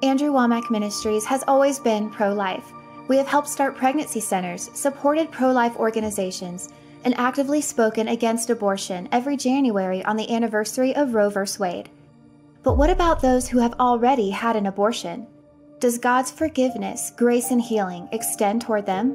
Andrew Wommack Ministries has always been pro-life. We have helped start pregnancy centers, supported pro-life organizations, and actively spoken against abortion every January on the anniversary of Roe v. Wade. But what about those who have already had an abortion? Does God's forgiveness, grace, and healing extend toward them?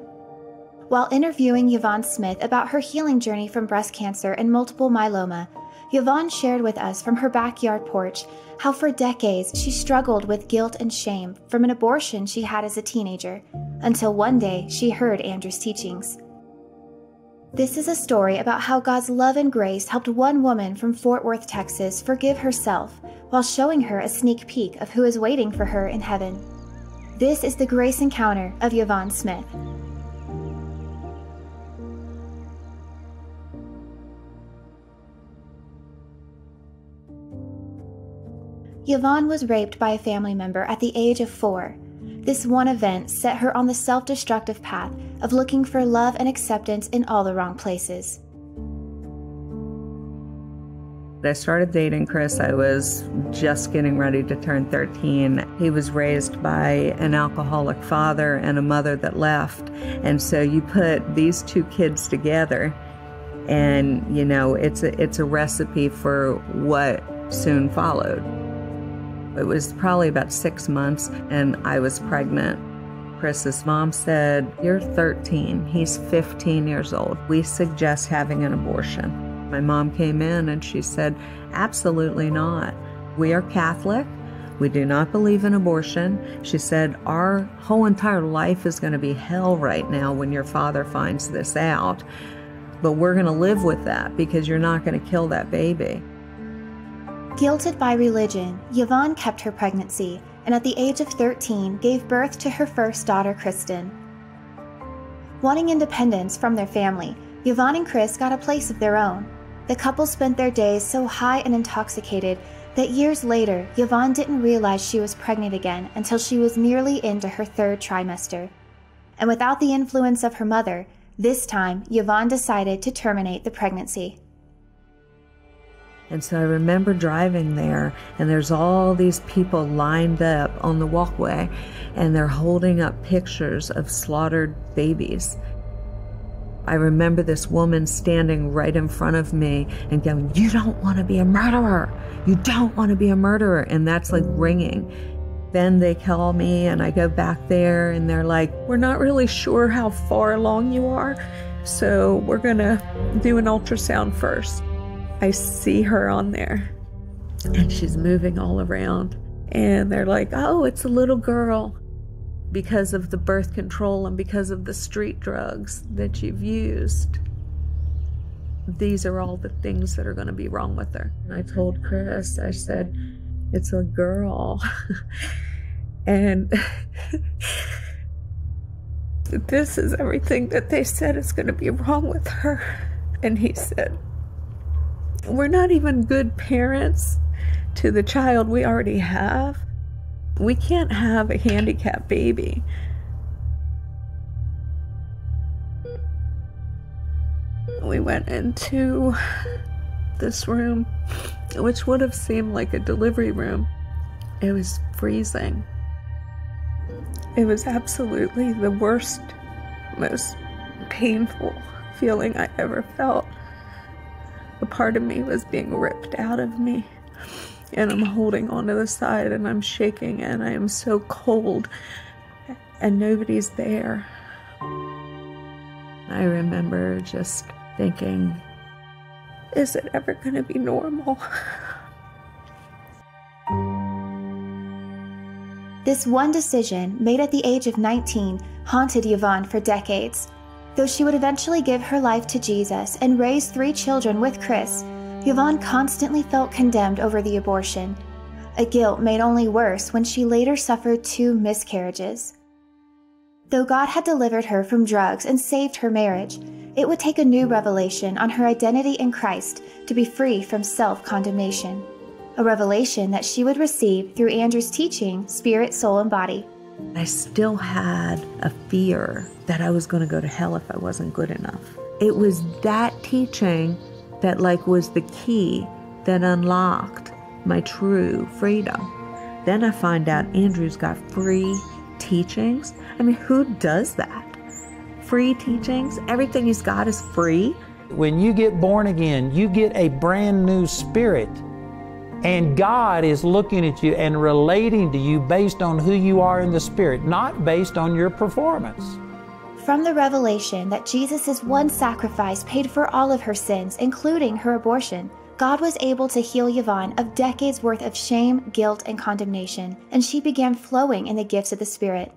While interviewing Yvonne Smith about her healing journey from breast cancer and multiple myeloma, Yvonne shared with us from her backyard porch how for decades she struggled with guilt and shame from an abortion she had as a teenager, until one day she heard Andrew's teachings. This is a story about how God's love and grace helped one woman from Fort Worth, Texas forgive herself while showing her a sneak peek of who is waiting for her in heaven. This is the grace encounter of Yvonne Smith. Yvonne was raped by a family member at the age of 4. This one event set her on the self-destructive path of looking for love and acceptance in all the wrong places. I started dating Chris. I was just getting ready to turn 13. He was raised by an alcoholic father and a mother that left. And so you put these two kids together and, you know, it's a recipe for what soon followed. It was probably about 6 months and I was pregnant. Chris's mom said, "You're 13, he's 15 years old. We suggest having an abortion." My mom came in and she said, "Absolutely not. We are Catholic. We do not believe in abortion." She said, "Our whole entire life is going to be hell right now when your father finds this out. But we're going to live with that because you're not going to kill that baby." Guilted by religion, Yvonne kept her pregnancy and at the age of 13 gave birth to her first daughter, Kristen. Wanting independence from their family, Yvonne and Chris got a place of their own. The couple spent their days so high and intoxicated that years later, Yvonne didn't realize she was pregnant again until she was nearly into her 3rd trimester. And without the influence of her mother, this time Yvonne decided to terminate the pregnancy. And so I remember driving there, and there's all these people lined up on the walkway, and they're holding up pictures of slaughtered babies. I remember this woman standing right in front of me and going, "You don't want to be a murderer. You don't want to be a murderer." And that's like ringing. Then they call me and I go back there and they're like, "We're not really sure how far along you are, so we're going to do an ultrasound first." I see her on there and she's moving all around and they're like, "Oh, it's a little girl. Because of the birth control and because of the street drugs that you've used, these are all the things that are going to be wrong with her." And I told Chris, I said, "It's a girl." And this is everything that they said is going to be wrong with her. And he said, "We're not even good parents to the child we already have. We can't have a handicapped baby." We went into this room, which would have seemed like a delivery room. It was freezing. It was absolutely the worst, most painful feeling I ever felt. A part of me was being ripped out of me. And I'm holding onto the side and I'm shaking and I am so cold and nobody's there. I remember just thinking, is it ever going to be normal? This one decision, made at the age of 19, haunted Yvonne for decades. Though she would eventually give her life to Jesus and raise 3 children with Chris, Yvonne constantly felt condemned over the abortion, a guilt made only worse when she later suffered 2 miscarriages. Though God had delivered her from drugs and saved her marriage, it would take a new revelation on her identity in Christ to be free from self-condemnation, a revelation that she would receive through Andrew's teaching, Spirit, Soul, and Body. I still had a fear that I was going to go to hell if I wasn't good enough. It was that teaching that was the key that unlocked my true freedom. Then I find out Andrew's got free teachings. I mean, who does that? Free teachings? Everything he's got is free? When you get born again, you get a brand new spirit. And God is looking at you and relating to you based on who you are in the spirit, not based on your performance. From the revelation that Jesus' one sacrifice paid for all of her sins, including her abortion, God was able to heal Yvonne of decades worth of shame, guilt, and condemnation, and she began flowing in the gifts of the Spirit.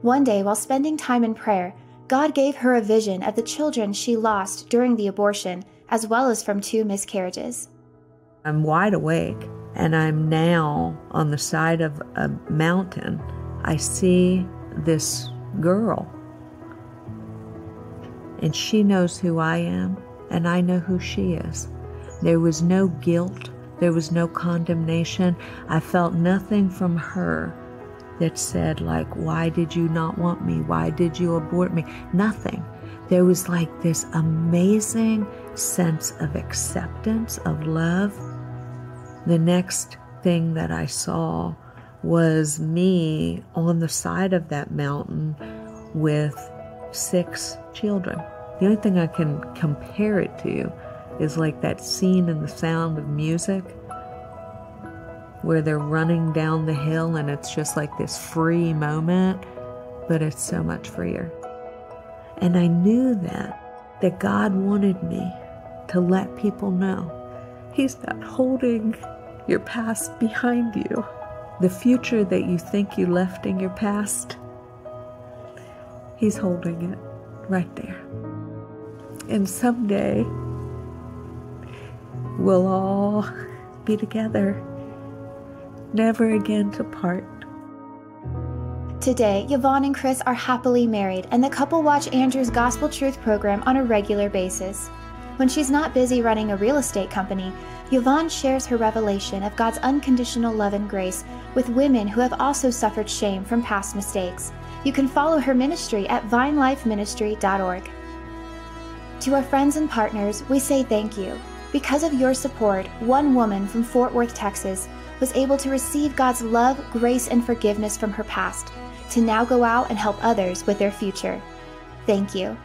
One day, while spending time in prayer, God gave her a vision of the children she lost during the abortion, as well as from 2 miscarriages. I'm wide awake, and I'm now on the side of a mountain. I see this girl, and she knows who I am, and I know who she is. There was no guilt. There was no condemnation. I felt nothing from her that said, like, why did you not want me? Why did you abort me? Nothing. There was like this amazing sense of acceptance, of love. The next thing that I saw was me on the side of that mountain with 6 children. The only thing I can compare it to is like that scene in The Sound of Music where they're running down the hill and it's just like this free moment, but it's so much freer. And I knew that God wanted me to let people know He's not holding your past behind you. The future that you think you left in your past, He's holding it right there. And someday, we'll all be together, never again to part. Today, Yvonne and Chris are happily married, and the couple watch Andrew's Gospel Truth program on a regular basis. When she's not busy running a real estate company, Yvonne shares her revelation of God's unconditional love and grace with women who have also suffered shame from past mistakes. You can follow her ministry at vinelifeministry.org. To our friends and partners, we say thank you. Because of your support, one woman from Fort Worth, Texas, was able to receive God's love, grace, and forgiveness from her past, to now go out and help others with their future. Thank you.